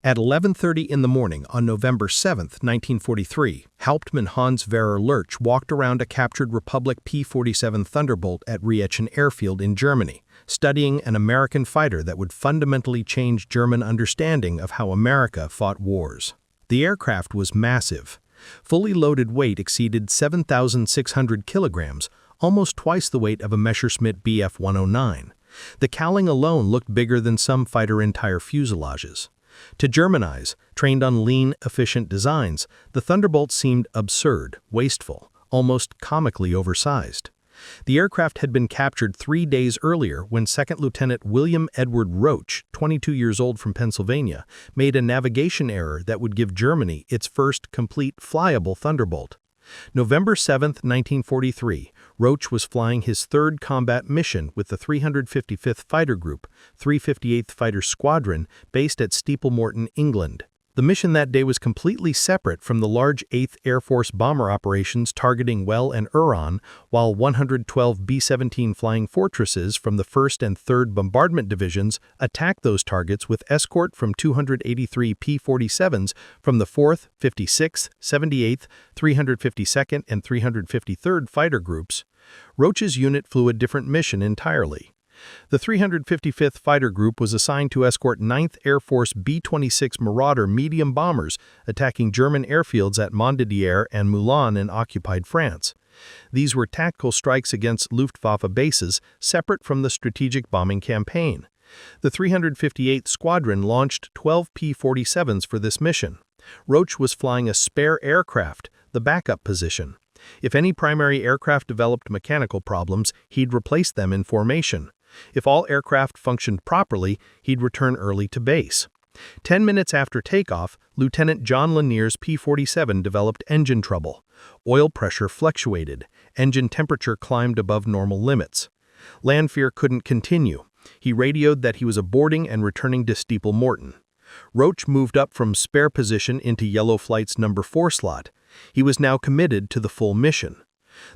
At 11:30 in the morning on November 7, 1943, Hauptmann Hans Werner Lurch walked around a captured Republic P-47 Thunderbolt at Wrecklin airfield in Germany, studying an American fighter that would fundamentally change German understanding of how America fought wars. The aircraft was massive. Fully loaded weight exceeded 7,600 kilograms, almost twice the weight of a Messerschmitt Bf-109. The cowling alone looked bigger than some fighter entire fuselages. To German eyes, trained on lean, efficient designs, the Thunderbolt seemed absurd, wasteful, almost comically oversized. The aircraft had been captured 3 days earlier when Second Lieutenant William Edward Roach, 22 years old from Pennsylvania, made a navigation error that would give Germany its first complete flyable Thunderbolt. November 7, 1943, Roach was flying his third combat mission with the 355th Fighter Group, 358th Fighter Squadron, based at Steeplemorton, England. The mission that day was completely separate from the large 8th Air Force bomber operations targeting Well and Huron, while 112 B-17 Flying Fortresses from the 1st and 3rd Bombardment Divisions attacked those targets with escort from 283 P-47s from the 4th, 56th, 78th, 352nd, and 353rd Fighter Groups. Roach's unit flew a different mission entirely. The 355th Fighter Group was assigned to escort 9th Air Force B-26 Marauder medium bombers attacking German airfields at Montdidier and Moulins in occupied France. These were tactical strikes against Luftwaffe bases separate from the strategic bombing campaign. The 358th Squadron launched 12 P-47s for this mission. Roach was flying a spare aircraft, the backup position. If any primary aircraft developed mechanical problems, he'd replace them in formation. If all aircraft functioned properly, he'd return early to base. 10 minutes after takeoff, Lieutenant John Lanier's P-47 developed engine trouble. Oil pressure fluctuated. Engine temperature climbed above normal limits. Lanfear couldn't continue. He radioed that he was aborting and returning to Steeplemorton. Roach moved up from spare position into Yellow Flight's number 4 slot. He was now committed to the full mission.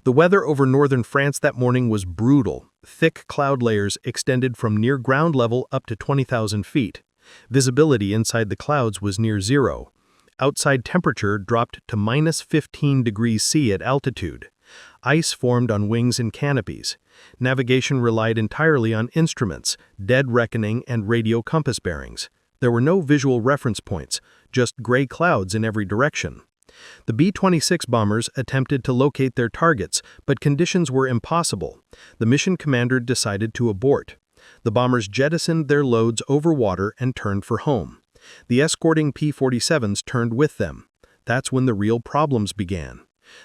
The weather over northern France that morning was brutal. Thick cloud layers extended from near ground level up to 20,000 feet. Visibility inside the clouds was near zero. Outside temperature dropped to minus 15 degrees C at altitude. Ice formed on wings and canopies. Navigation relied entirely on instruments, dead reckoning, and radio compass bearings. There were no visual reference points, just gray clouds in every direction. The B-26 bombers attempted to locate their targets, but conditions were impossible. The mission commander decided to abort. The bombers jettisoned their loads over water and turned for home. The escorting P-47s turned with them. That's when the real problems began.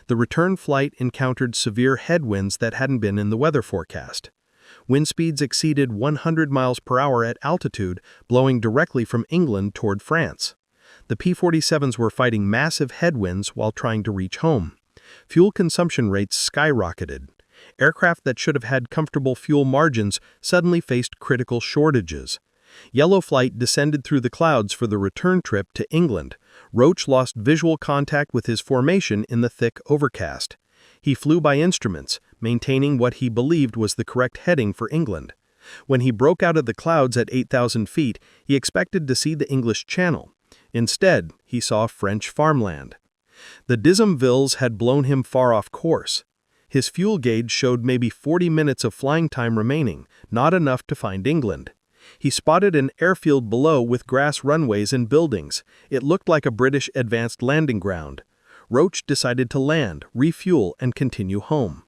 The return flight encountered severe headwinds that hadn't been in the weather forecast. Wind speeds exceeded 100 miles per hour at altitude, blowing directly from England toward France. The P-47s were fighting massive headwinds while trying to reach home. Fuel consumption rates skyrocketed. Aircraft that should have had comfortable fuel margins suddenly faced critical shortages. Yellow Flight descended through the clouds for the return trip to England. Roach lost visual contact with his formation in the thick overcast. He flew by instruments, maintaining what he believed was the correct heading for England. When he broke out of the clouds at 8,000 feet, he expected to see the English Channel. Instead, he saw French farmland. The Disomvilles had blown him far off course. His fuel gauge showed maybe 40 minutes of flying time remaining, not enough to find England. He spotted an airfield below with grass runways and buildings. It looked like a British advanced landing ground. Roach decided to land, refuel, and continue home.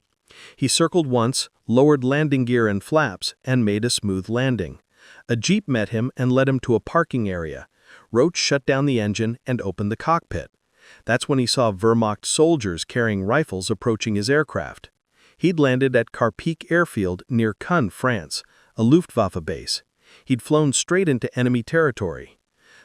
He circled once, lowered landing gear and flaps, and made a smooth landing. A jeep met him and led him to a parking area. Roach shut down the engine and opened the cockpit. That's when he saw Wehrmacht soldiers carrying rifles approaching his aircraft. He'd landed at Carpique Airfield near Cannes, France, a Luftwaffe base. He'd flown straight into enemy territory.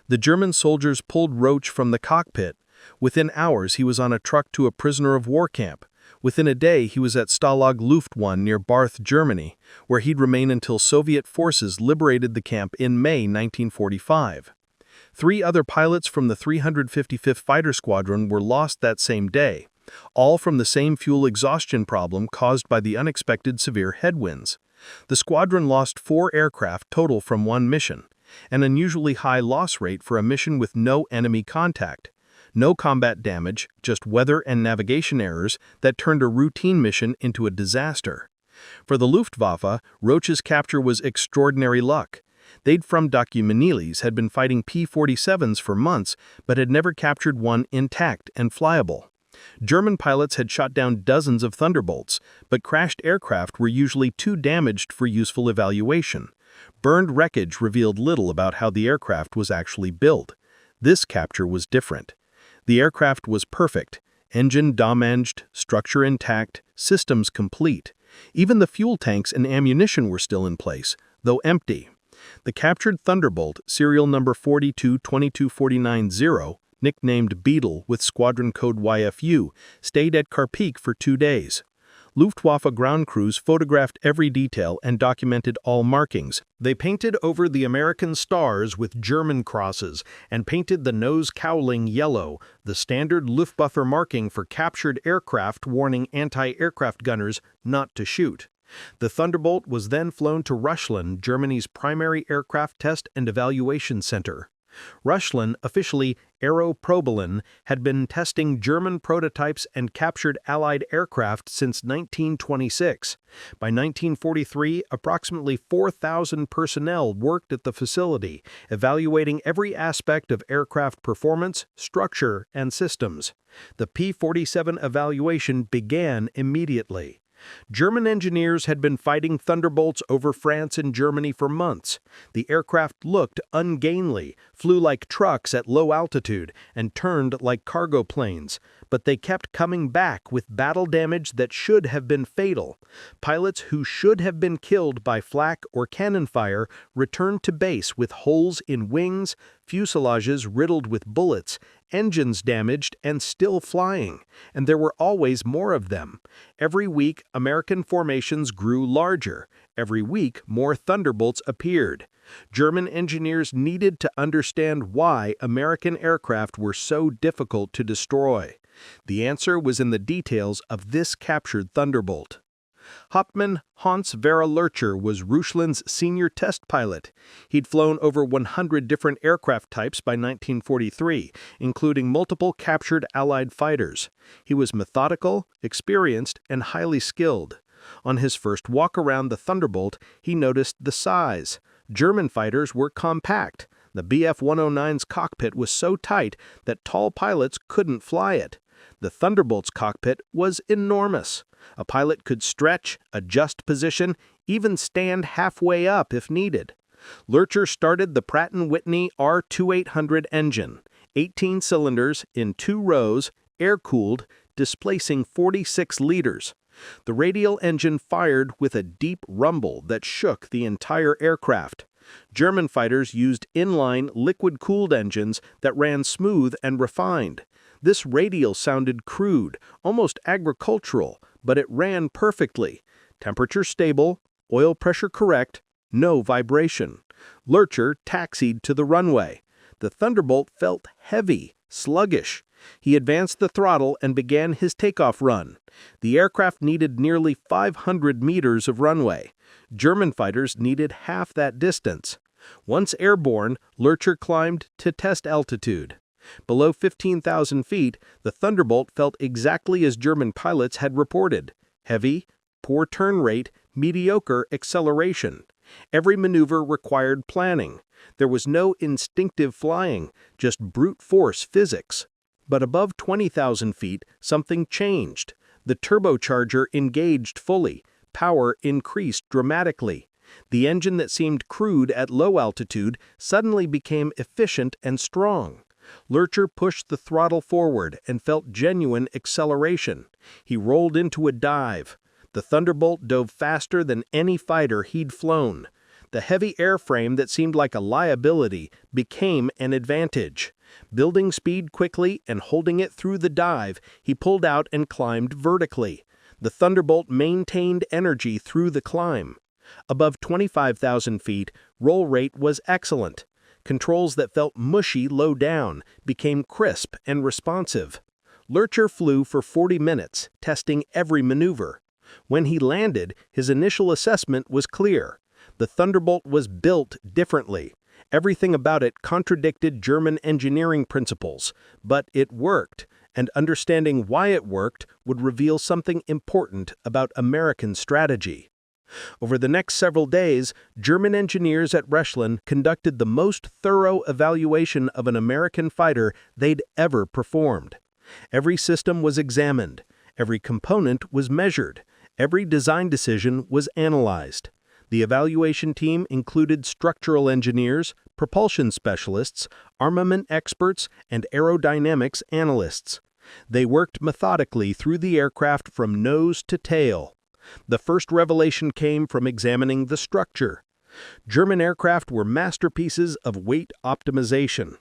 The German soldiers pulled Roach from the cockpit. Within hours, he was on a truck to a prisoner of war camp. Within a day, he was at Stalag Luft 1 near Barth, Germany, where he'd remain until Soviet forces liberated the camp in May 1945. 3 other pilots from the 355th Fighter Squadron were lost that same day, all from the same fuel exhaustion problem caused by the unexpected severe headwinds. The squadron lost 4 aircraft total from one mission. An unusually high loss rate for a mission with no enemy contact. No combat damage, just weather and navigation errors that turned a routine mission into a disaster. For the Luftwaffe, Roach's capture was extraordinary luck. They'd from Documeniles had been fighting P-47s for months, but had never captured one intact and flyable. German pilots had shot down dozens of Thunderbolts, but crashed aircraft were usually too damaged for useful evaluation. Burned wreckage revealed little about how the aircraft was actually built. This capture was different. The aircraft was perfect, engine damaged, structure intact, systems complete. Even the fuel tanks and ammunition were still in place, though empty. The captured Thunderbolt, serial number 4222490, nicknamed Beetle with squadron code YFU, stayed at Karpik for 2 days. Luftwaffe ground crews photographed every detail and documented all markings. They painted over the American stars with German crosses and painted the nose cowling yellow, the standard Luftwaffe marking for captured aircraft warning anti-aircraft gunners not to shoot. The Thunderbolt was then flown to Rechlin, Germany's primary aircraft test and evaluation center. Rechlin, officially Erprobungsstelle, had been testing German prototypes and captured Allied aircraft since 1926. By 1943, approximately 4,000 personnel worked at the facility, evaluating every aspect of aircraft performance, structure, and systems. The P-47 evaluation began immediately. German engineers had been fighting Thunderbolts over France and Germany for months. The aircraft looked ungainly, flew like trucks at low altitude, and turned like cargo planes. But they kept coming back with battle damage that should have been fatal. Pilots who should have been killed by flak or cannon fire returned to base with holes in wings, fuselages riddled with bullets, engines damaged and still flying, and there were always more of them. Every week, American formations grew larger. Every week, more Thunderbolts appeared. German engineers needed to understand why American aircraft were so difficult to destroy. The answer was in the details of this captured Thunderbolt. Hauptmann Hans-Werner Lurcher was Reuchlin's senior test pilot. He'd flown over 100 different aircraft types by 1943, including multiple captured Allied fighters. He was methodical, experienced, and highly skilled. On his first walk around the Thunderbolt, he noticed the size. German fighters were compact. The Bf-109's cockpit was so tight that tall pilots couldn't fly it. The Thunderbolt's cockpit was enormous. A pilot could stretch, adjust position, even stand halfway up if needed. Lurcher started the Pratt & Whitney R2800 engine, 18 cylinders in 2 rows, air-cooled, displacing 46 liters. The radial engine fired with a deep rumble that shook the entire aircraft. German fighters used inline, liquid-cooled engines that ran smooth and refined. This radial sounded crude, almost agricultural, but it ran perfectly. Temperature stable, oil pressure correct, no vibration. Lurcher taxied to the runway. The Thunderbolt felt heavy, sluggish. He advanced the throttle and began his takeoff run. The aircraft needed nearly 500 meters of runway. German fighters needed half that distance. Once airborne, Lurcher climbed to test altitude. Below 15,000 feet, the Thunderbolt felt exactly as German pilots had reported: heavy, poor turn rate, mediocre acceleration. Every maneuver required planning. There was no instinctive flying, just brute force physics. But above 20,000 feet, something changed. The turbocharger engaged fully. Power increased dramatically. The engine that seemed crude at low altitude suddenly became efficient and strong. Lurcher pushed the throttle forward and felt genuine acceleration. He rolled into a dive. The Thunderbolt dove faster than any fighter he'd flown. The heavy airframe that seemed like a liability became an advantage. Building speed quickly and holding it through the dive, he pulled out and climbed vertically. The Thunderbolt maintained energy through the climb. Above 25,000 feet, roll rate was excellent. Controls that felt mushy low down became crisp and responsive. Lurcher flew for 40 minutes, testing every maneuver. When he landed, his initial assessment was clear. The Thunderbolt was built differently. Everything about it contradicted German engineering principles, but it worked, and understanding why it worked would reveal something important about American strategy. Over the next several days, German engineers at Rechlin conducted the most thorough evaluation of an American fighter they'd ever performed. Every system was examined, every component was measured, every design decision was analyzed. The evaluation team included structural engineers, propulsion specialists, armament experts, and aerodynamics analysts. They worked methodically through the aircraft from nose to tail. The first revelation came from examining the structure. German aircraft were masterpieces of weight optimization.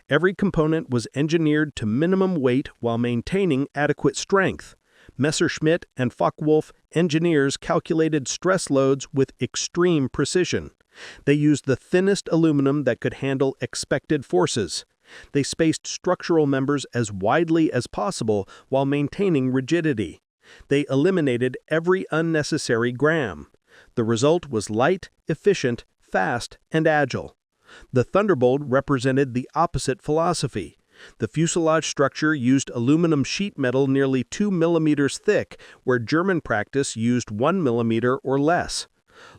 Every component was engineered to minimum weight while maintaining adequate strength. Messerschmitt and Focke-Wulf engineers calculated stress loads with extreme precision. They used the thinnest aluminum that could handle expected forces. They spaced structural members as widely as possible while maintaining rigidity. They eliminated every unnecessary gram. The result was light, efficient, fast, and agile. The Thunderbolt represented the opposite philosophy. The fuselage structure used aluminum sheet metal nearly 2 millimeters thick, where German practice used 1 millimeter or less.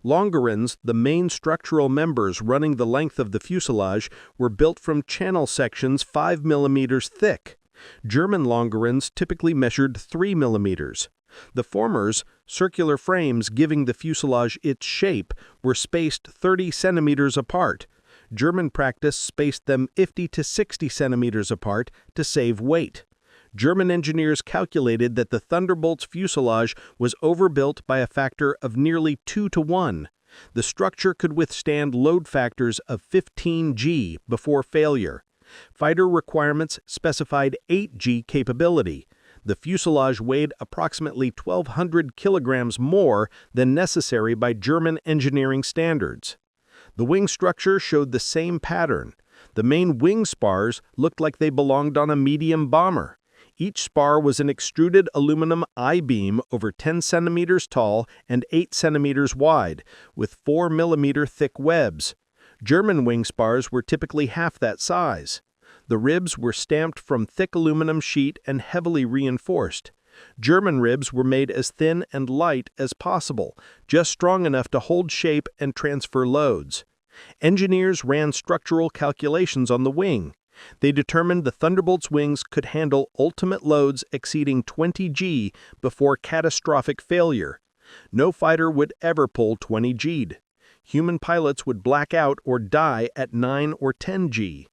Longerons, the main structural members running the length of the fuselage, were built from channel sections 5 millimeters thick. German longerons typically measured 3 millimeters. The former's, circular frames giving the fuselage its shape, were spaced 30 centimeters apart. German practice spaced them 50 to 60 centimeters apart to save weight. German engineers calculated that the Thunderbolt's fuselage was overbuilt by a factor of nearly 2 to 1. The structure could withstand load factors of 15G before failure. Fighter requirements specified 8G capability. The fuselage weighed approximately 1,200 kilograms more than necessary by German engineering standards. The wing structure showed the same pattern. The main wing spars looked like they belonged on a medium bomber. Each spar was an extruded aluminum I-beam over 10 centimeters tall and 8 centimeters wide, with 4 millimeter thick webs. German wing spars were typically half that size. The ribs were stamped from thick aluminum sheet and heavily reinforced. German ribs were made as thin and light as possible, just strong enough to hold shape and transfer loads. Engineers ran structural calculations on the wing. They determined the Thunderbolt's wings could handle ultimate loads exceeding 20G before catastrophic failure. No fighter would ever pull 20G'd. Human pilots would black out or die at 9 or 10G.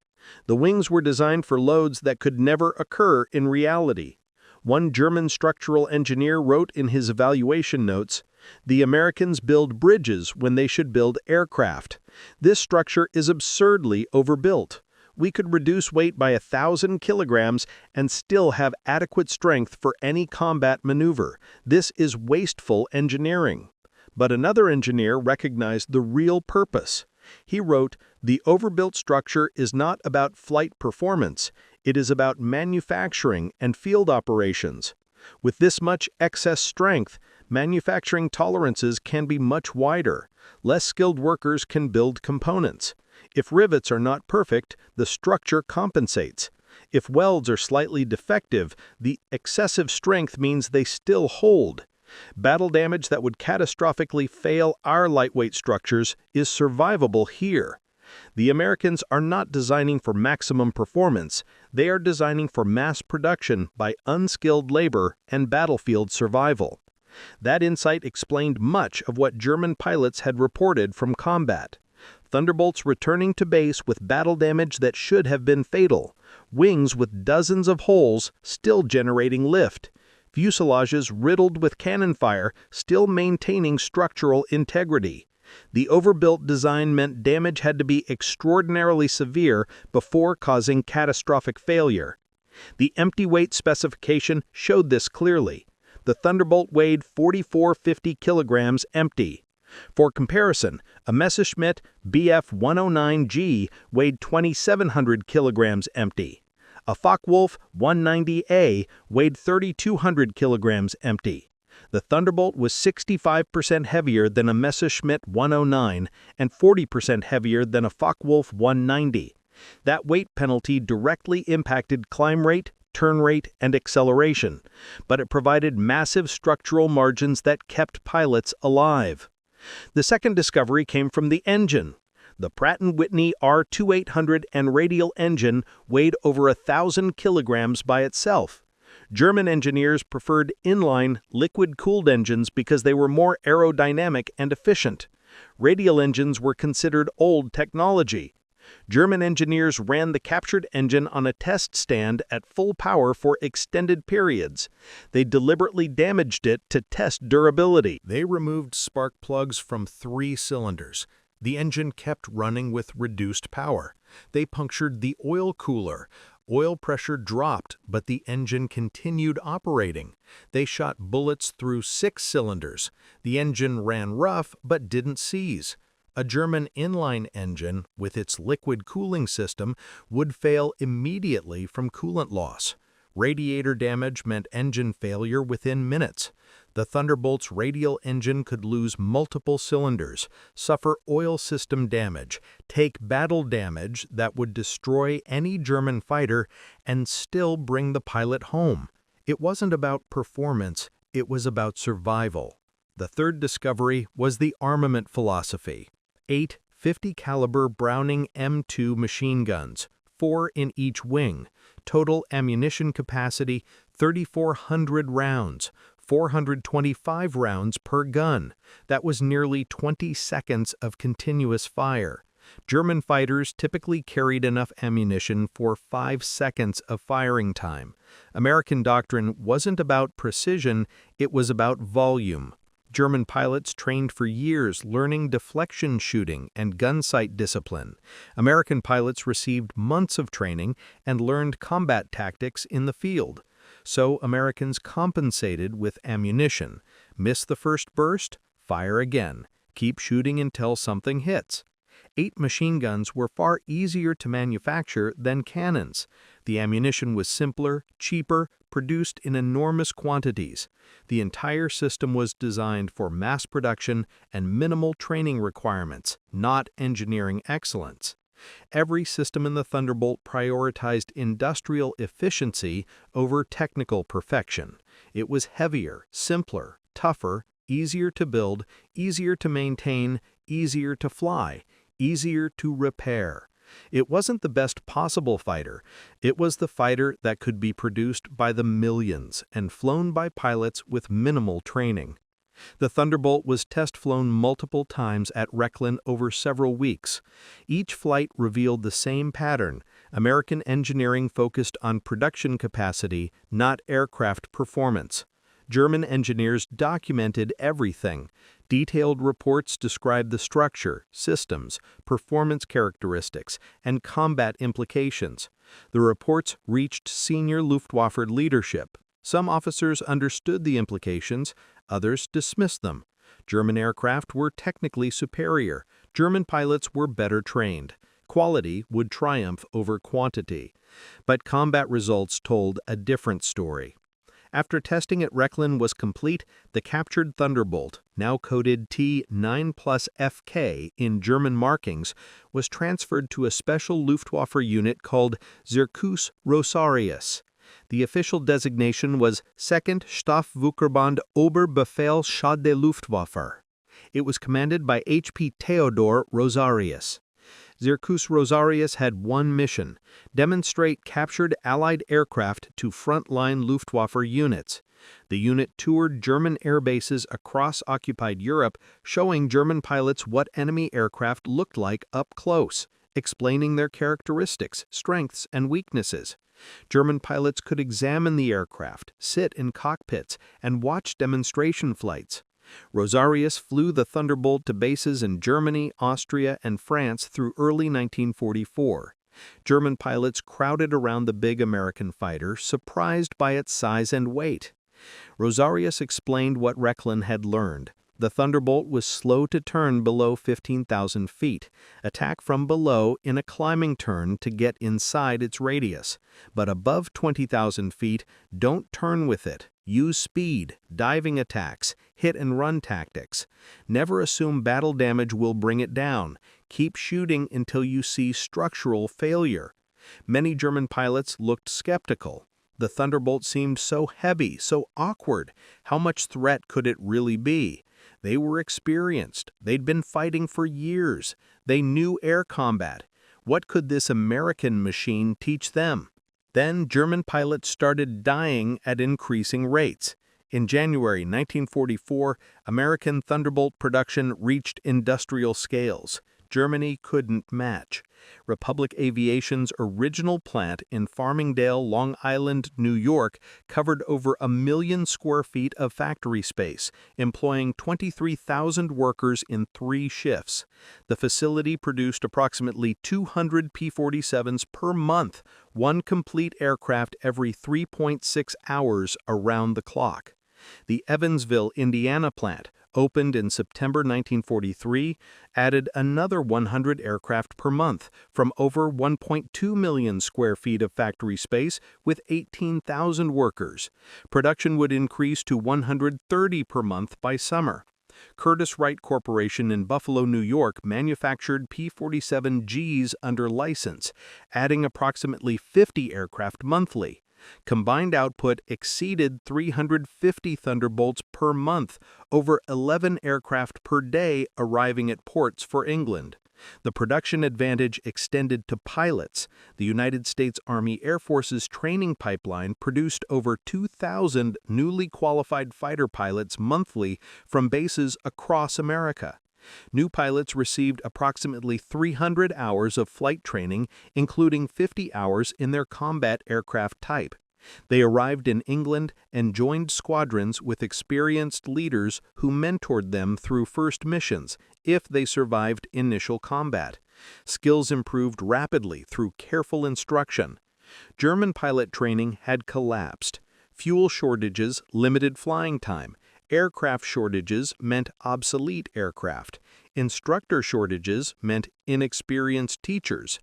The wings were designed for loads that could never occur in reality. One German structural engineer wrote in his evaluation notes, "The Americans build bridges when they should build aircraft. This structure is absurdly overbuilt. We could reduce weight by 1,000 kilograms and still have adequate strength for any combat maneuver. This is wasteful engineering." But another engineer recognized the real purpose. He wrote, "The overbuilt structure is not about flight performance. It is about manufacturing and field operations. With this much excess strength, manufacturing tolerances can be much wider. Less skilled workers can build components. If rivets are not perfect, the structure compensates. If welds are slightly defective, the excessive strength means they still hold. Battle damage that would catastrophically fail our lightweight structures is survivable here. The Americans are not designing for maximum performance. They are designing for mass production by unskilled labor and battlefield survival." That insight explained much of what German pilots had reported from combat. Thunderbolts returning to base with battle damage that should have been fatal. Wings with dozens of holes still generating lift. Fuselages riddled with cannon fire, still maintaining structural integrity. The overbuilt design meant damage had to be extraordinarily severe before causing catastrophic failure. The empty weight specification showed this clearly. The Thunderbolt weighed 4,450 kilograms empty. For comparison, a Messerschmitt Bf-109G weighed 2,700 kilograms empty. A Focke-Wulf 190A weighed 3,200 kilograms empty. The Thunderbolt was 65% heavier than a Messerschmitt 109 and 40% heavier than a Focke-Wulf 190. That weight penalty directly impacted climb rate, turn rate, and acceleration, but it provided massive structural margins that kept pilots alive. The second discovery came from the engine. The Pratt & Whitney R2800 and radial engine weighed over 1,000 kilograms by itself. German engineers preferred inline, liquid-cooled engines because they were more aerodynamic and efficient. Radial engines were considered old technology. German engineers ran the captured engine on a test stand at full power for extended periods. They deliberately damaged it to test durability. They removed spark plugs from 3 cylinders. The engine kept running with reduced power. They punctured the oil cooler. Oil pressure dropped, but the engine continued operating. They shot bullets through 6 cylinders. The engine ran rough, but didn't seize. A German inline engine, with its liquid cooling system, would fail immediately from coolant loss. Radiator damage meant engine failure within minutes. The Thunderbolt's radial engine could lose multiple cylinders, suffer oil system damage, take battle damage that would destroy any German fighter, and still bring the pilot home. It wasn't about performance, it was about survival. The third discovery was the armament philosophy. 8 50-caliber Browning M2 machine guns, 4 in each wing. Total ammunition capacity, 3,400 rounds, 425 rounds per gun. That was nearly 20 seconds of continuous fire. German fighters typically carried enough ammunition for 5 seconds of firing time. American doctrine wasn't about precision, it was about volume. German pilots trained for years learning deflection shooting and gun sight discipline. American pilots received months of training and learned combat tactics in the field. So Americans compensated with ammunition. Miss the first burst? Fire again. Keep shooting until something hits. 8 machine guns were far easier to manufacture than cannons. The ammunition was simpler, cheaper, produced in enormous quantities. The entire system was designed for mass production and minimal training requirements, not engineering excellence. Every system in the Thunderbolt prioritized industrial efficiency over technical perfection. It was heavier, simpler, tougher, easier to build, easier to maintain, easier to fly, easier to repair. It wasn't the best possible fighter. It was the fighter that could be produced by the millions and flown by pilots with minimal training. The Thunderbolt was test-flown multiple times at Wrecklin over several weeks. Each flight revealed the same pattern. American engineering focused on production capacity, not aircraft performance. German engineers documented everything. Detailed reports described the structure, systems, performance characteristics, and combat implications. The reports reached senior Luftwaffe leadership. Some officers understood the implications, others dismissed them. German aircraft were technically superior. German pilots were better trained. Quality would triumph over quantity. But combat results told a different story. After testing at Wrecklin was complete, the captured Thunderbolt, now coded T9+FK in German markings, was transferred to a special Luftwaffe unit called Zirkus Rosarius. The official designation was 2nd Stabsverband Oberbefehlsschade der Luftwaffe. It was commanded by H.P. Theodor Rosarius. Zirkus Rosarius had one mission: demonstrate captured Allied aircraft to frontline Luftwaffe units. The unit toured German air bases across occupied Europe, showing German pilots what enemy aircraft looked like up close, explaining their characteristics, strengths, and weaknesses. German pilots could examine the aircraft, sit in cockpits, and watch demonstration flights. Rosarius flew the Thunderbolt to bases in Germany, Austria, and France through early 1944. German pilots crowded around the big American fighter, surprised by its size and weight. Rosarius explained what Wrecklin had learned. The Thunderbolt was slow to turn below 15,000 feet, attack from below in a climbing turn to get inside its radius. But above 20,000 feet, don't turn with it. Use speed, diving attacks, hit-and-run tactics. Never assume battle damage will bring it down. Keep shooting until you see structural failure. Many German pilots looked skeptical. The Thunderbolt seemed so heavy, so awkward. How much threat could it really be? They were experienced. They'd been fighting for years. They knew air combat. What could this American machine teach them? Then German pilots started dying at increasing rates. In January 1944, American Thunderbolt production reached industrial scales. Germany couldn't match. Republic Aviation's original plant in Farmingdale, Long Island, New York, covered over 1 million square feet of factory space, employing 23,000 workers in 3 shifts. The facility produced approximately 200 P-47s per month, one complete aircraft every 3.6 hours around the clock. The Evansville, Indiana plant, opened in September 1943, added another 100 aircraft per month from over 1.2 million square feet of factory space with 18,000 workers. Production would increase to 130 per month by summer. Curtiss-Wright Corporation in Buffalo, New York manufactured P-47Gs under license, adding approximately 50 aircraft monthly. Combined output exceeded 350 Thunderbolts per month, over 11 aircraft per day arriving at ports for England. The production advantage extended to pilots. The United States Army Air Force's training pipeline produced over 2,000 newly qualified fighter pilots monthly from bases across America. New pilots received approximately 300 hours of flight training, including 50 hours in their combat aircraft type. They arrived in England and joined squadrons with experienced leaders who mentored them through first missions if they survived initial combat. Skills improved rapidly through careful instruction. German pilot training had collapsed. Fuel shortages limited flying time. Aircraft shortages meant obsolete aircraft. Instructor shortages meant inexperienced teachers.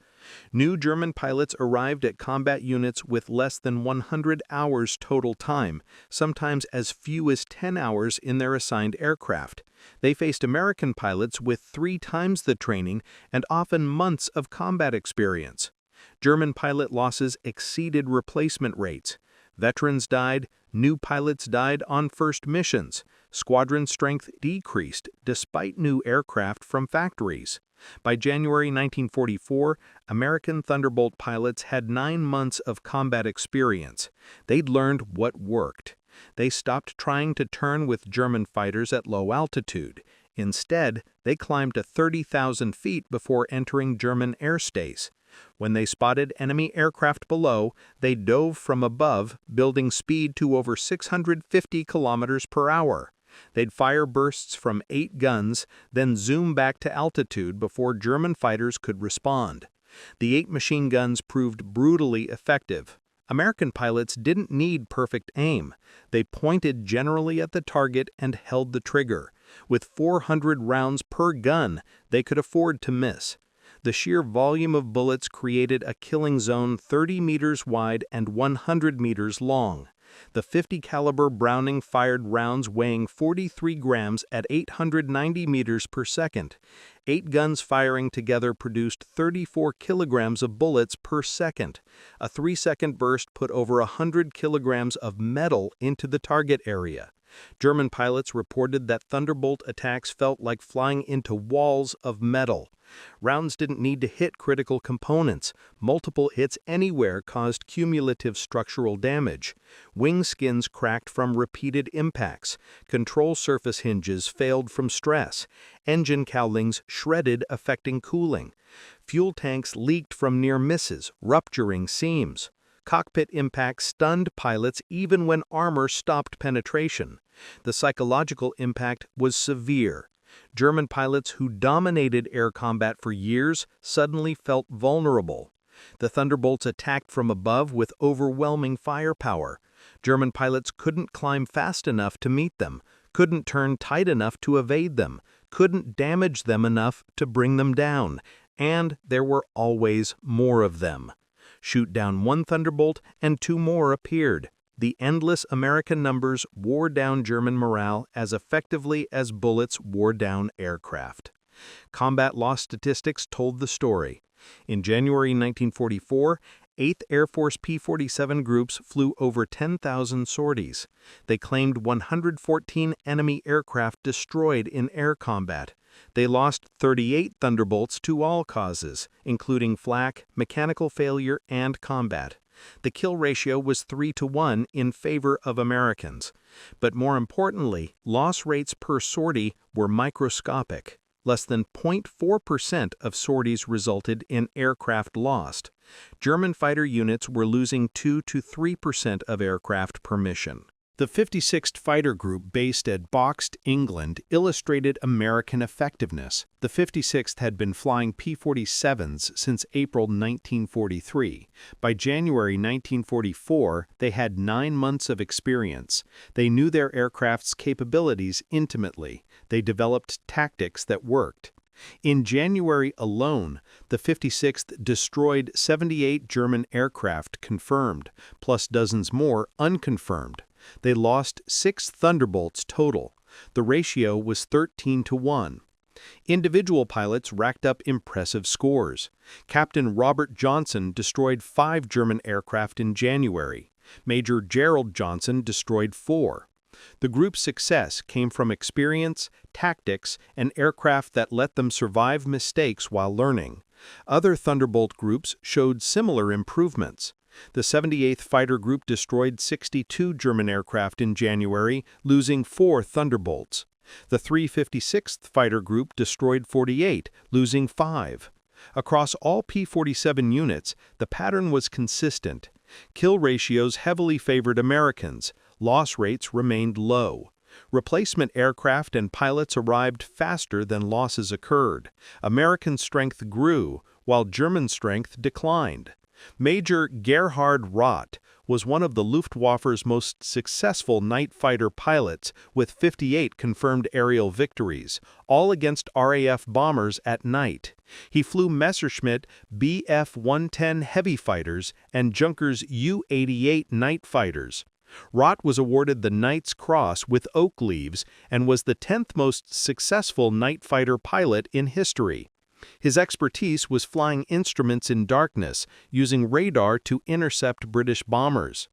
New German pilots arrived at combat units with less than 100 hours total time, sometimes as few as 10 hours in their assigned aircraft. They faced American pilots with 3 times the training and often months of combat experience. German pilot losses exceeded replacement rates. Veterans died, new pilots died on first missions. Squadron strength decreased despite new aircraft from factories. By January 1944, American Thunderbolt pilots had 9 months of combat experience. They'd learned what worked. They stopped trying to turn with German fighters at low altitude. Instead, they climbed to 30,000 feet before entering German airspace. When they spotted enemy aircraft below, they dove from above, building speed to over 650 kilometers per hour. They'd fire bursts from 8 guns, then zoom back to altitude before German fighters could respond. The 8 machine guns proved brutally effective. American pilots didn't need perfect aim. They pointed generally at the target and held the trigger. With 400 rounds per gun, they could afford to miss. The sheer volume of bullets created a killing zone 30 meters wide and 100 meters long. The 50 caliber Browning fired rounds weighing 43 grams at 890 meters per second. 8 guns firing together produced 34 kilograms of bullets per second. A 3-second burst put over 100 kilograms of metal into the target area. German pilots reported that Thunderbolt attacks felt like flying into walls of metal. Rounds didn't need to hit critical components. Multiple hits anywhere caused cumulative structural damage. Wing skins cracked from repeated impacts. Control surface hinges failed from stress. Engine cowlings shredded, affecting cooling. Fuel tanks leaked from near misses, rupturing seams. Cockpit impacts stunned pilots even when armor stopped penetration. The psychological impact was severe. German pilots who dominated air combat for years suddenly felt vulnerable. The Thunderbolts attacked from above with overwhelming firepower. German pilots couldn't climb fast enough to meet them. couldn't turn tight enough to evade them, couldn't damage them enough to bring them down, and there were always more of them. Shoot down one Thunderbolt and two more appeared. The endless American numbers wore down German morale as effectively as bullets wore down aircraft. Combat loss statistics told the story. In January 1944, 8th Air Force P-47 groups flew over 10,000 sorties. They claimed 114 enemy aircraft destroyed in air combat. They lost 38 Thunderbolts to all causes, including flak, mechanical failure, and combat. The kill ratio was 3-to-1 in favor of Americans. But more importantly, loss rates per sortie were microscopic. Less than 0.4% of sorties resulted in aircraft lost. German fighter units were losing 2 to 3% of aircraft per mission. The 56th Fighter Group based at Boxed, England, illustrated American effectiveness. The 56th had been flying P-47s since April 1943. By January 1944, they had 9 months of experience. They knew their aircraft's capabilities intimately. They developed tactics that worked. In January alone, the 56th destroyed 78 German aircraft confirmed, plus dozens more unconfirmed. They lost 6 Thunderbolts total. The ratio was 13-to-1. Individual pilots racked up impressive scores. Captain Robert Johnson destroyed 5 German aircraft in January. Major Gerald Johnson destroyed 4. The group's success came from experience, tactics, and aircraft that let them survive mistakes while learning. Other Thunderbolt groups showed similar improvements. The 78th Fighter Group destroyed 62 German aircraft in January, losing 4 Thunderbolts. The 356th Fighter Group destroyed 48, losing 5. Across all P-47 units, the pattern was consistent. Kill ratios heavily favored Americans. Loss rates remained low. Replacement aircraft and pilots arrived faster than losses occurred. American strength grew, while German strength declined. Major Gerhard Roth was one of the Luftwaffe's most successful night fighter pilots, with 58 confirmed aerial victories, all against RAF bombers at night. He flew Messerschmitt Bf-110 heavy fighters and Junkers U-88 night fighters. Roth was awarded the Knight's Cross with oak leaves and was the 10th most successful night fighter pilot in history. His expertise was flying instruments in darkness, using radar to intercept British bombers.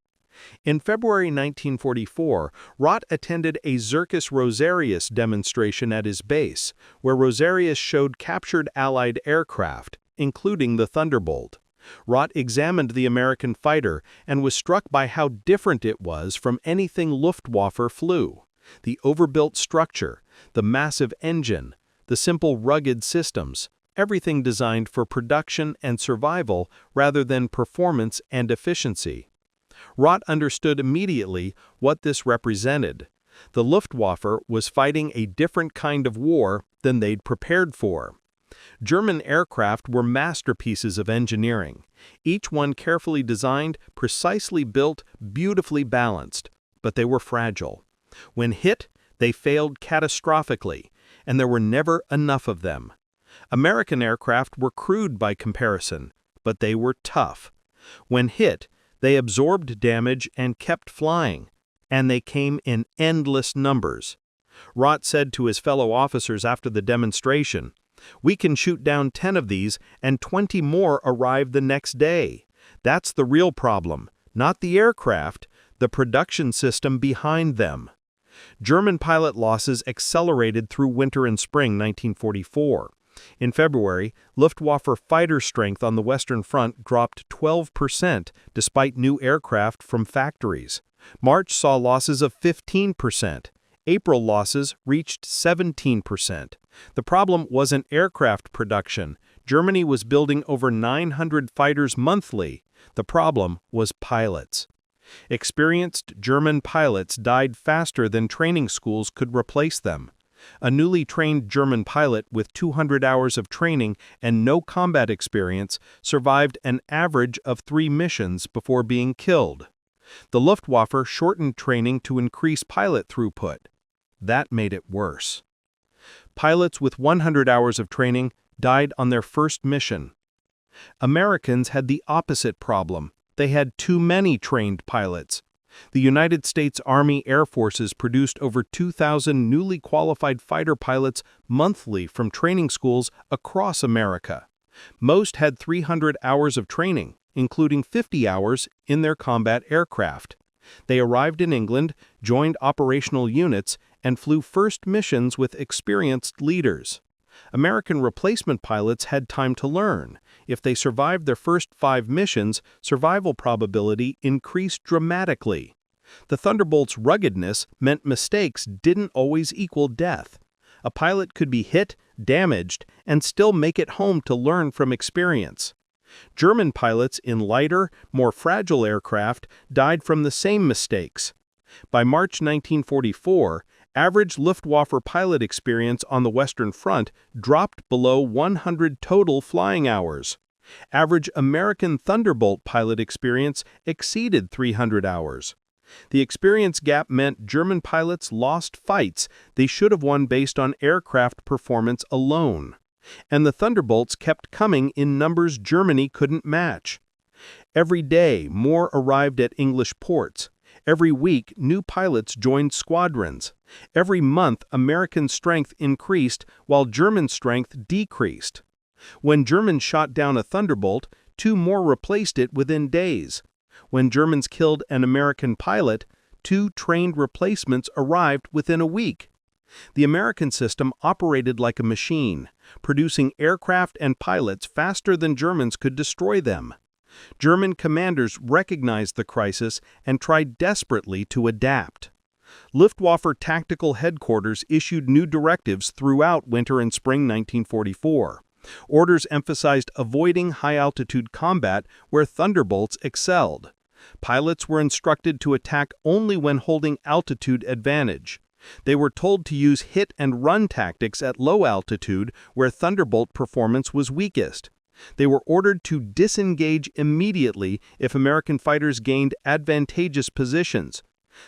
In February 1944, Roth attended a Zircus Rosarius demonstration at his base, where Rosarius showed captured Allied aircraft, including the Thunderbolt. Roth examined the American fighter and was struck by how different it was from anything Luftwaffe flew. The overbuilt structure, the massive engine, the simple rugged systems, everything designed for production and survival rather than performance and efficiency. Roth understood immediately what this represented. The Luftwaffe was fighting a different kind of war than they'd prepared for. German aircraft were masterpieces of engineering, each one carefully designed, precisely built, beautifully balanced, but they were fragile. When hit, they failed catastrophically, and there were never enough of them. American aircraft were crude by comparison, but they were tough. When hit, they absorbed damage and kept flying, and they came in endless numbers. Roth said to his fellow officers after the demonstration, "We can shoot down 10 of these, and 20 more arrive the next day. That's the real problem, not the aircraft, the production system behind them." German pilot losses accelerated through winter and spring 1944. In February, Luftwaffe fighter strength on the Western Front dropped 12% despite new aircraft from factories. March saw losses of 15%. April losses reached 17%. The problem wasn't aircraft production. Germany was building over 900 fighters monthly. The problem was pilots. Experienced German pilots died faster than training schools could replace them. A newly trained German pilot with 200 hours of training and no combat experience survived an average of 3 missions before being killed. The Luftwaffe shortened training to increase pilot throughput. That made it worse. Pilots with 100 hours of training died on their first mission. Americans had the opposite problem. They had too many trained pilots. The United States Army Air Forces produced over 2,000 newly qualified fighter pilots monthly from training schools across America. Most had 300 hours of training, including 50 hours in their combat aircraft. They arrived in England, joined operational units, and flew first missions with experienced leaders. American replacement pilots had time to learn. If they survived their first 5 missions, survival probability increased dramatically. The Thunderbolt's ruggedness meant mistakes didn't always equal death. A pilot could be hit, damaged, and still make it home to learn from experience. German pilots in lighter, more fragile aircraft died from the same mistakes. By March 1944, average Luftwaffe pilot experience on the Western Front dropped below 100 total flying hours. Average American Thunderbolt pilot experience exceeded 300 hours. The experience gap meant German pilots lost fights they should have won based on aircraft performance alone. And the Thunderbolts kept coming in numbers Germany couldn't match. Every day, more arrived at English ports. Every week, new pilots joined squadrons. Every month, American strength increased while German strength decreased. When Germans shot down a Thunderbolt, 2 more replaced it within days. When Germans killed an American pilot, 2 trained replacements arrived within a week. The American system operated like a machine, producing aircraft and pilots faster than Germans could destroy them. German commanders recognized the crisis and tried desperately to adapt. Luftwaffe Tactical Headquarters issued new directives throughout winter and spring 1944. Orders emphasized avoiding high-altitude combat where Thunderbolts excelled. Pilots were instructed to attack only when holding altitude advantage. They were told to use hit-and-run tactics at low altitude where Thunderbolt performance was weakest. They were ordered to disengage immediately if American fighters gained advantageous positions.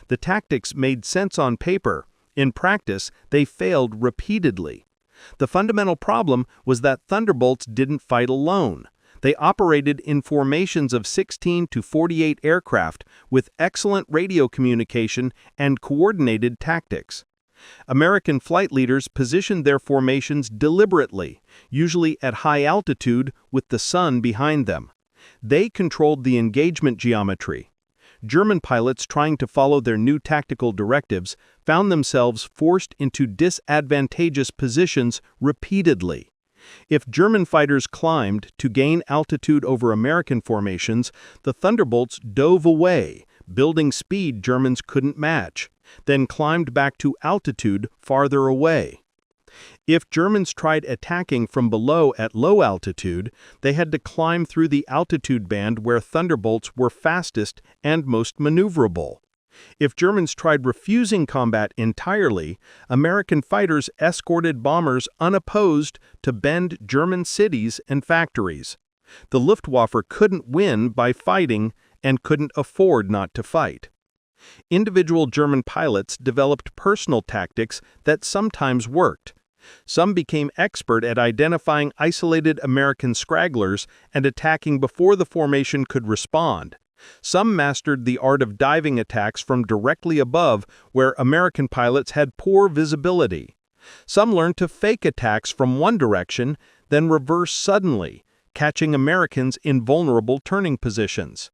The tactics made sense on paper. In practice, they failed repeatedly. The fundamental problem was that Thunderbolts didn't fight alone. They operated in formations of 16 to 48 aircraft with excellent radio communication and coordinated tactics. American flight leaders positioned their formations deliberately, usually at high altitude with the sun behind them. They controlled the engagement geometry. German pilots trying to follow their new tactical directives found themselves forced into disadvantageous positions repeatedly. If German fighters climbed to gain altitude over American formations, the Thunderbolts dove away, building speed Germans couldn't match, then climbed back to altitude farther away. If Germans tried attacking from below at low altitude, they had to climb through the altitude band where Thunderbolts were fastest and most maneuverable. If Germans tried refusing combat entirely, American fighters escorted bombers unopposed to bend German cities and factories. The Luftwaffe couldn't win by fighting and couldn't afford not to fight. Individual German pilots developed personal tactics that sometimes worked. Some became expert at identifying isolated American scragglers and attacking before the formation could respond. Some mastered the art of diving attacks from directly above where American pilots had poor visibility. Some learned to fake attacks from one direction, then reverse suddenly, catching Americans in vulnerable turning positions.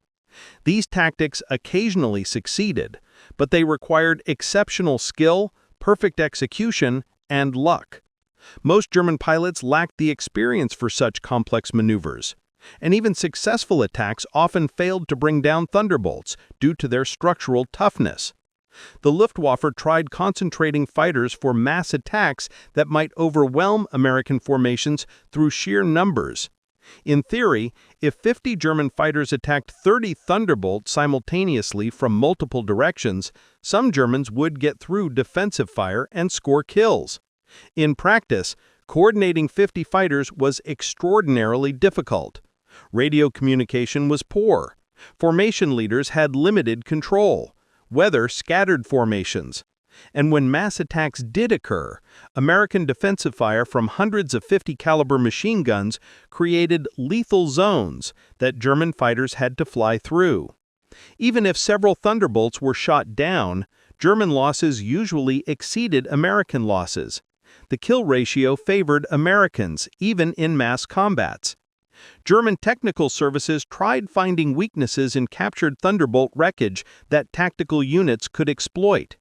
These tactics occasionally succeeded, but they required exceptional skill, perfect execution, and luck. Most German pilots lacked the experience for such complex maneuvers, and even successful attacks often failed to bring down Thunderbolts due to their structural toughness. The Luftwaffe tried concentrating fighters for mass attacks that might overwhelm American formations through sheer numbers. In theory, if 50 German fighters attacked 30 Thunderbolts simultaneously from multiple directions, some Germans would get through defensive fire and score kills. In practice, coordinating 50 fighters was extraordinarily difficult. Radio communication was poor. Formation leaders had limited control. Weather scattered formations. And when mass attacks did occur, American defensive fire from hundreds of .50 caliber machine guns created lethal zones that German fighters had to fly through. Even if several Thunderbolts were shot down, German losses usually exceeded American losses. The kill ratio favored Americans, even in mass combats. German technical services tried finding weaknesses in captured Thunderbolt wreckage that tactical units could exploit.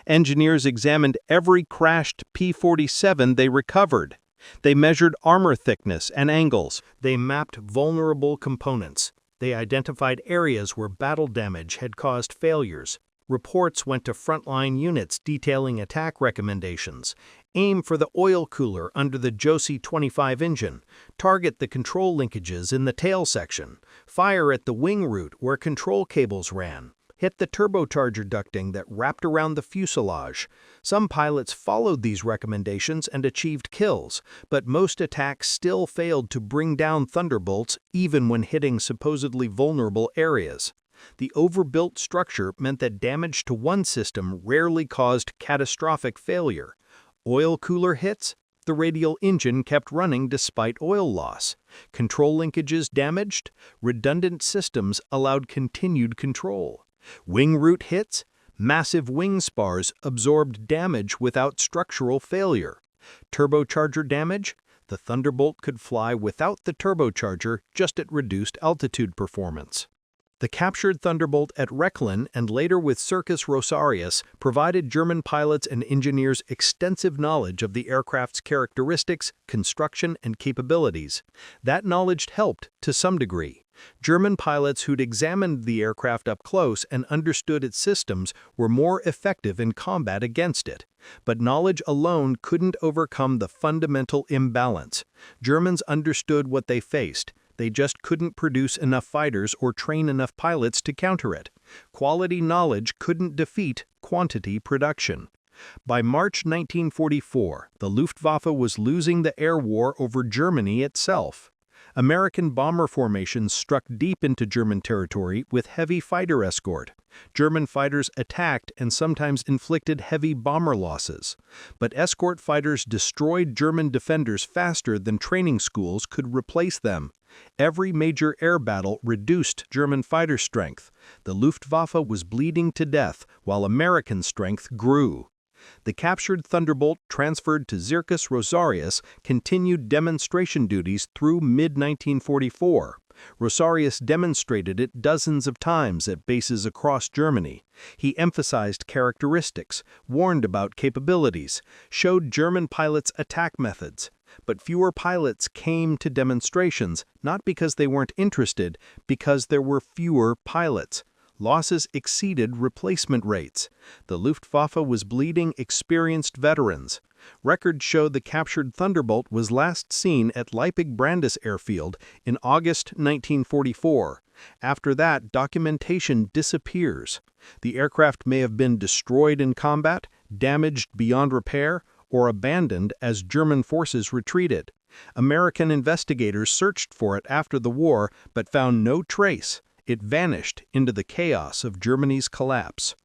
Engineers examined every crashed P-47 they recovered. They measured armor thickness and angles. They mapped vulnerable components. They identified areas where battle damage had caused failures. Reports went to frontline units detailing attack recommendations. Aim for the oil cooler under the Josie 25 engine. Target the control linkages in the tail section. Fire at the wing root where control cables ran. Hit the turbocharger ducting that wrapped around the fuselage. Some pilots followed these recommendations and achieved kills, but most attacks still failed to bring down Thunderbolts even when hitting supposedly vulnerable areas. The overbuilt structure meant that damage to one system rarely caused catastrophic failure. Oil cooler hits? The radial engine kept running despite oil loss. Control linkages damaged? Redundant systems allowed continued control. Wing root hits? Massive wing spars absorbed damage without structural failure. Turbocharger damage? The Thunderbolt could fly without the turbocharger, just at reduced altitude performance. The captured Thunderbolt at Wrecklin and later with Circus Rosarius provided German pilots and engineers extensive knowledge of the aircraft's characteristics, construction, and capabilities. That knowledge helped to some degree. German pilots who'd examined the aircraft up close and understood its systems were more effective in combat against it. But knowledge alone couldn't overcome the fundamental imbalance. Germans understood what they faced. They just couldn't produce enough fighters or train enough pilots to counter it. Quality knowledge couldn't defeat quantity production. By March 1944, the Luftwaffe was losing the air war over Germany itself. American bomber formations struck deep into German territory with heavy fighter escort. German fighters attacked and sometimes inflicted heavy bomber losses. But escort fighters destroyed German defenders faster than training schools could replace them. Every major air battle reduced German fighter strength. The Luftwaffe was bleeding to death while American strength grew. The captured Thunderbolt, transferred to Circus Rosarius, continued demonstration duties through mid-1944. Rosarius demonstrated it dozens of times at bases across Germany. He emphasized characteristics, warned about capabilities, showed German pilots attack methods. But fewer pilots came to demonstrations, not because they weren't interested, because there were fewer pilots. Losses exceeded replacement rates. The Luftwaffe was bleeding experienced veterans. Records show the captured Thunderbolt was last seen at Leipzig-Brandes Airfield in August 1944. After that, documentation disappears. The aircraft may have been destroyed in combat, damaged beyond repair, or abandoned as German forces retreated. American investigators searched for it after the war but found no trace. It vanished into the chaos of Germany's collapse.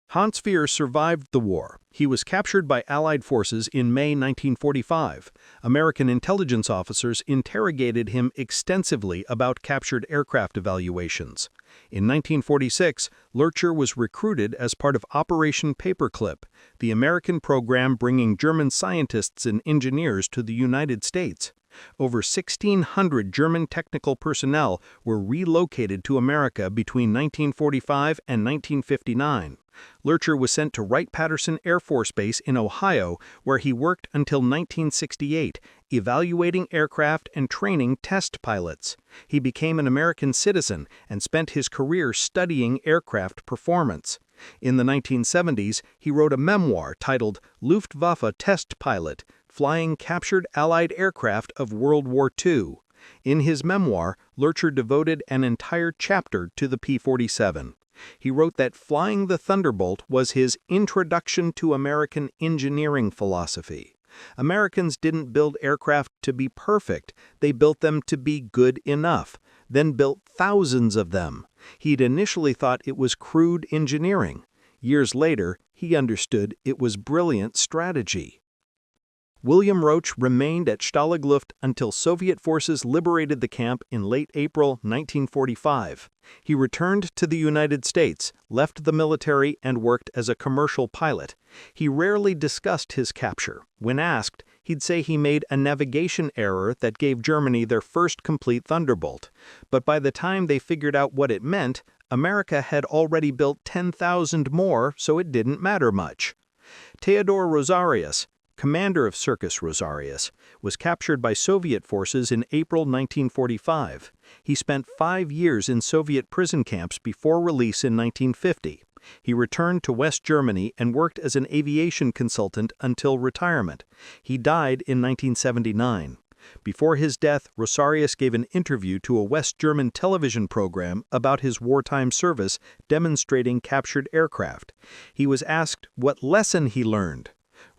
Hans Fehr survived the war. He was captured by Allied forces in May 1945. American intelligence officers interrogated him extensively about captured aircraft evaluations. In 1946, Lurcher was recruited as part of Operation Paperclip, the American program bringing German scientists and engineers to the United States. Over 1,600 German technical personnel were relocated to America between 1945 and 1959. Lurcher was sent to Wright-Patterson Air Force Base in Ohio, where he worked until 1968, evaluating aircraft and training test pilots. He became an American citizen and spent his career studying aircraft performance. In the 1970s, he wrote a memoir titled Luftwaffe Test Pilot, Flying Captured Allied Aircraft of World War II. In his memoir, Lurcher devoted an entire chapter to the P-47. He wrote that flying the Thunderbolt was his introduction to American engineering philosophy. Americans didn't build aircraft to be perfect, they built them to be good enough, then built thousands of them. He'd initially thought it was crude engineering. Years later, he understood it was brilliant strategy. William Roach remained at Stalag Luft until Soviet forces liberated the camp in late April 1945. He returned to the United States, left the military, and worked as a commercial pilot. He rarely discussed his capture. When asked, he'd say he made a navigation error that gave Germany their first complete Thunderbolt. But by the time they figured out what it meant, America had already built 10,000 more, so it didn't matter much. Theodore Rosarius, commander of Circus Rosarius, was captured by Soviet forces in April 1945. He spent 5 years in Soviet prison camps before release in 1950. He returned to West Germany and worked as an aviation consultant until retirement. He died in 1979. Before his death, Rosarius gave an interview to a West German television program about his wartime service demonstrating captured aircraft. He was asked what lesson he learned.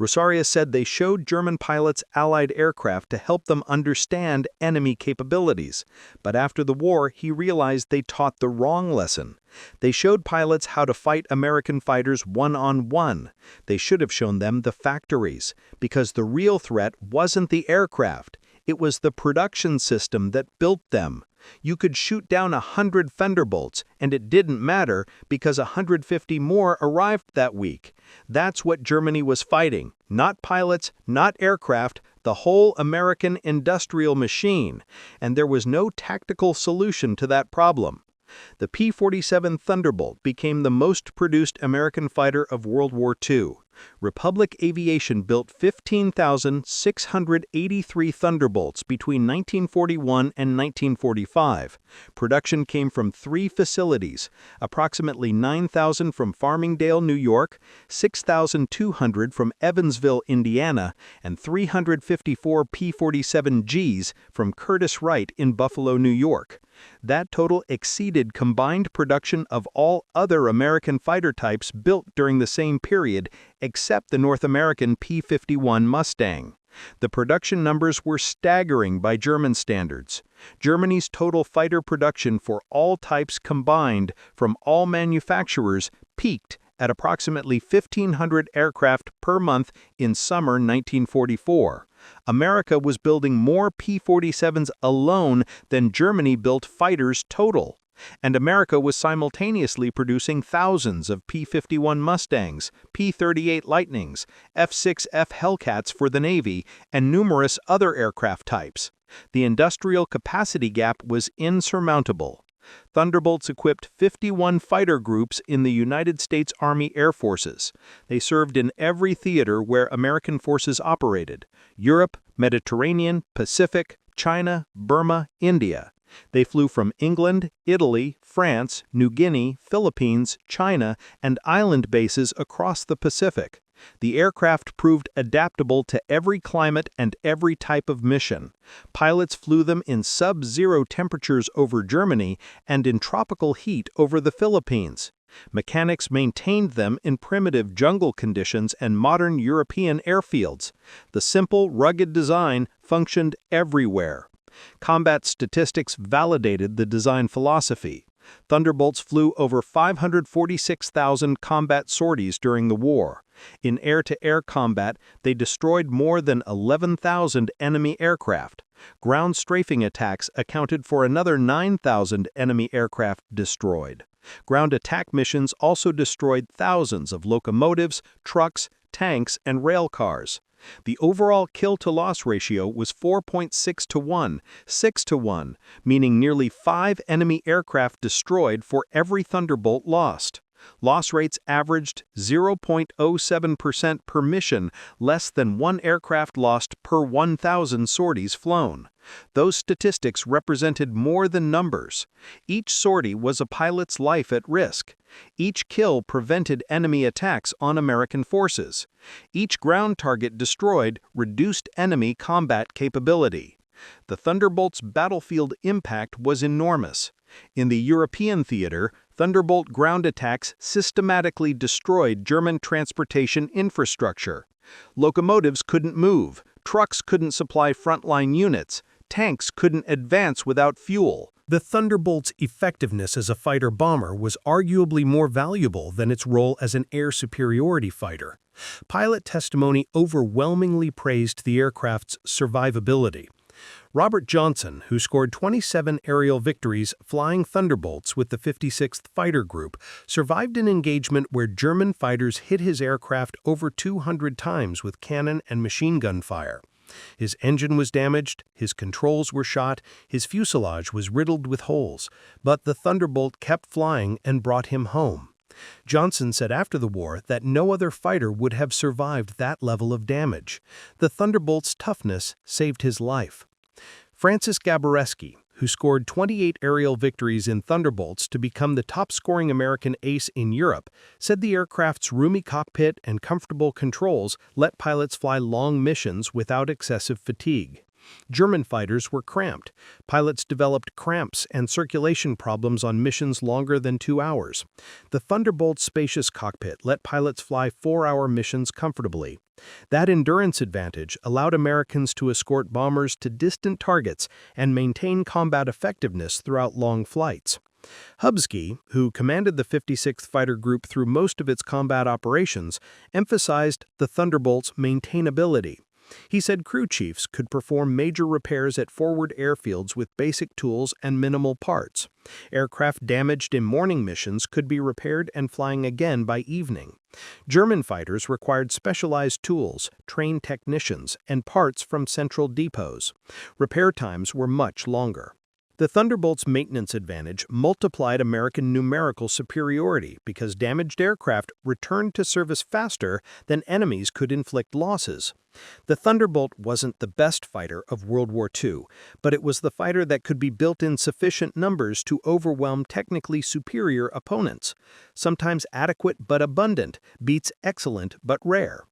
Rosarius said they showed German pilots Allied aircraft to help them understand enemy capabilities. But after the war, he realized they taught the wrong lesson. They showed pilots how to fight American fighters one-on-one. They should have shown them the factories, because the real threat wasn't the aircraft. It was the production system that built them. You could shoot down 100 Thunderbolts, and it didn't matter because 150 more arrived that week. That's what Germany was fighting. Not pilots, not aircraft, the whole American industrial machine. And there was no tactical solution to that problem. The P-47 Thunderbolt became the most produced American fighter of World War II. Republic Aviation built 15,683 Thunderbolts between 1941 and 1945. Production came from 3 facilities, approximately 9,000 from Farmingdale, New York, 6,200 from Evansville, Indiana, and 354 P-47Gs from Curtiss-Wright in Buffalo, New York. That total exceeded combined production of all other American fighter types built during the same period, except the North American P-51 Mustang. The production numbers were staggering by German standards. Germany's total fighter production for all types combined from all manufacturers peaked at approximately 1,500 aircraft per month in summer 1944. America was building more P-47s alone than Germany built fighters total. And America was simultaneously producing thousands of P-51 Mustangs, P-38 Lightnings, F-6F Hellcats for the Navy, and numerous other aircraft types. The industrial capacity gap was insurmountable. Thunderbolts equipped 51 fighter groups in the United States Army Air Forces. They served in every theater where American forces operated: Europe, Mediterranean, Pacific, China, Burma, India. They flew from England, Italy, France, New Guinea, Philippines, China, and island bases across the Pacific. The aircraft proved adaptable to every climate and every type of mission. Pilots flew them in sub-zero temperatures over Germany and in tropical heat over the Philippines. Mechanics maintained them in primitive jungle conditions and modern European airfields. The simple, rugged design functioned everywhere. Combat statistics validated the design philosophy. Thunderbolts flew over 546,000 combat sorties during the war. In air-to-air combat, they destroyed more than 11,000 enemy aircraft. Ground strafing attacks accounted for another 9,000 enemy aircraft destroyed. Ground attack missions also destroyed thousands of locomotives, trucks, tanks, and rail cars. The overall kill-to-loss ratio was 4.6 to 1, 6 to 1, meaning nearly 5 enemy aircraft destroyed for every Thunderbolt lost. Loss rates averaged 0.07% per mission, less than 1 aircraft lost per 1,000 sorties flown. Those statistics represented more than numbers. Each sortie was a pilot's life at risk. Each kill prevented enemy attacks on American forces. Each ground target destroyed reduced enemy combat capability. The Thunderbolt's battlefield impact was enormous. In the European theater, Thunderbolt ground attacks systematically destroyed German transportation infrastructure. Locomotives couldn't move, trucks couldn't supply frontline units, tanks couldn't advance without fuel. The Thunderbolt's effectiveness as a fighter-bomber was arguably more valuable than its role as an air superiority fighter. Pilot testimony overwhelmingly praised the aircraft's survivability. Robert Johnson, who scored 27 aerial victories flying Thunderbolts with the 56th Fighter Group, survived an engagement where German fighters hit his aircraft over 200 times with cannon and machine gun fire. His engine was damaged, his controls were shot, his fuselage was riddled with holes, but the Thunderbolt kept flying and brought him home. Johnson said after the war that no other fighter would have survived that level of damage. The Thunderbolt's toughness saved his life. Francis Gabareski, who scored 28 aerial victories in Thunderbolts to become the top-scoring American ace in Europe, said the aircraft's roomy cockpit and comfortable controls let pilots fly long missions without excessive fatigue. German fighters were cramped. Pilots developed cramps and circulation problems on missions longer than 2 hours. The Thunderbolt's spacious cockpit let pilots fly 4-hour missions comfortably. That endurance advantage allowed Americans to escort bombers to distant targets and maintain combat effectiveness throughout long flights. Hubsky, who commanded the 56th Fighter Group through most of its combat operations, emphasized the Thunderbolt's maintainability. He said crew chiefs could perform major repairs at forward airfields with basic tools and minimal parts. Aircraft damaged in morning missions could be repaired and flying again by evening. German fighters required specialized tools, trained technicians, and parts from central depots. Repair times were much longer. The Thunderbolt's maintenance advantage multiplied American numerical superiority because damaged aircraft returned to service faster than enemies could inflict losses. The Thunderbolt wasn't the best fighter of World War II, but it was the fighter that could be built in sufficient numbers to overwhelm technically superior opponents. Sometimes adequate but abundant beats excellent but rare.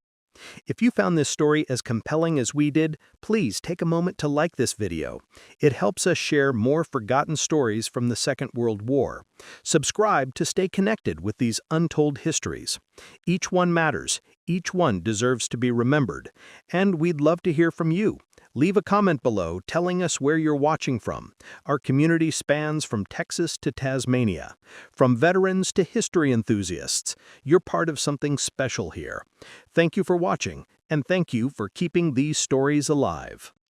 If you found this story as compelling as we did, please take a moment to like this video. It helps us share more forgotten stories from the Second World War. Subscribe to stay connected with these untold histories. Each one matters, each one deserves to be remembered, and we'd love to hear from you. Leave a comment below telling us where you're watching from. Our community spans from Texas to Tasmania. From veterans to history enthusiasts, you're part of something special here. Thank you for watching, and thank you for keeping these stories alive.